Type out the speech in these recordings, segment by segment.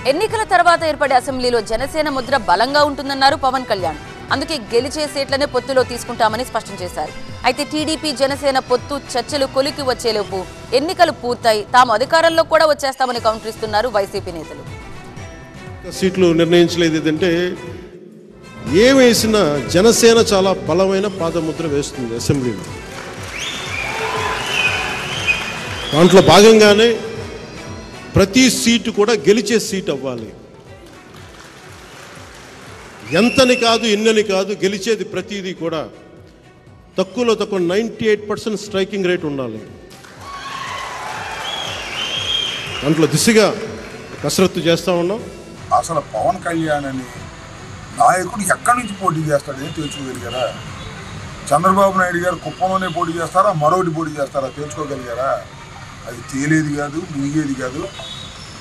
ఎన్నికల తర్వాత ఏర్పడే అసెంబ్లీలో జనసేన ముద్ర బలంగా ఉంటుందన్నారు పవన్ కళ్యాణ్. అందుకే గెలిచే సీట్లనే పొత్తులో తీసుకుంటామని స్పష్టం చేశారు. అయితే టీడీపీ జనసేన పొత్తు చర్చలు కొలికి వచ్చేలోపు ఎన్నికలు పూర్తయి తాము అధికారంలో కూడా వచ్చేస్తామని కౌంటర్ ఇస్తున్నారు వైసీపీ నేతలు. సీట్లు నిర్ణయించలేదు. ఏంటంటే ఏమేసినా జనసేన చాలా బలమైన పాదముద్ర వేస్తుంది అసెంబ్లీలో. దాంట్లో భాగంగానే ప్రతి సీటు కూడా గెలిచే సీట్ అవ్వాలి. ఎంతని కాదు ఎన్నని కాదు, గెలిచేది ప్రతిదీ కూడా తక్కువలో తక్కువ 98% స్ట్రైకింగ్ రేట్ ఉండాలి. దాంట్లో దిశగా కసరత్తు చేస్తూ ఉన్నాం. అసలు పవన్ కళ్యాణ్ అని నాయకుడు ఎక్కడి నుంచి పోటీ చేస్తాడని తెలుసుకోగలిగారా? చంద్రబాబు నాయుడు గారు కుప్పంలోనే పోటీ చేస్తారా, మరొకటి పోటీ చేస్తారా తెలుసుకోగలిగారా? అది తేలేది కాదు, మునిగేది కాదు.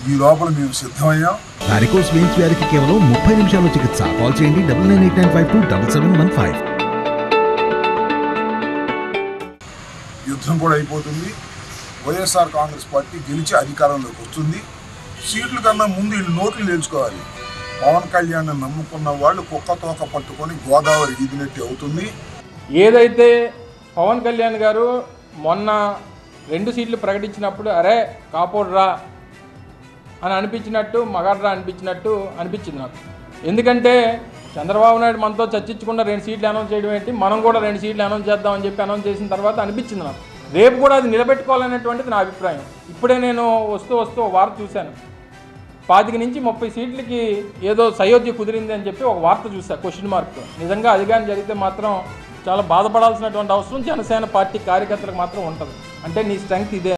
ఈ లోపల మేము సిద్ధమయ్యాం. వారికోస్ వెయిన్స్ వ్యాధికి కేవలం 30 నిమిషాల్లో చికిత్స. కాల్ చేయండి 9989527715. యుద్ధం కూడా అయిపోతుంది. వైఎస్ఆర్ కాంగ్రెస్ పార్టీ గెలిచి అధికారంలోకి వస్తుంది. సీట్ల కన్నా ముందు వీళ్ళు నోట్లు నేర్చుకోవాలి. పవన్ కళ్యాణ్ నమ్ముకున్న వాళ్ళు కుక్క తోక పట్టుకొని గోదావరి ఈదినట్టు అవుతుంది. ఏదైతే పవన్ కళ్యాణ్ గారు మొన్న 2 సీట్లు ప్రకటించినప్పుడు అరే కాపోడ్రా అని అనిపించినట్టు, మగాడ్రా అనిపించింది నాకు. ఎందుకంటే చంద్రబాబు నాయుడు మనతో చర్చించకుండా 2 సీట్లు అనౌన్స్ చేయడం ఏంటి, మనం కూడా 2 సీట్లు అనౌన్స్ చేద్దామని చెప్పి అనౌన్స్ చేసిన తర్వాత అనిపించింది నాకు. రేపు కూడా అది నిలబెట్టుకోవాలనేటువంటిది నా అభిప్రాయం. ఇప్పుడే నేను వస్తూ వార్త చూశాను. 25 నుంచి 30 సీట్లకి ఏదో సయోధ్య కుదిరింది అని చెప్పి ఒక వార్త చూశాను క్వశ్చన్ మార్క్. నిజంగా అది కానీ జరిగితే మాత్రం చాలా బాధపడాల్సినటువంటి అవసరం జనసేన పార్టీ కార్యకర్తలకు మాత్రం ఉంటుంది. అంటే నీ స్ట్రెంగ్త్ ఇదే.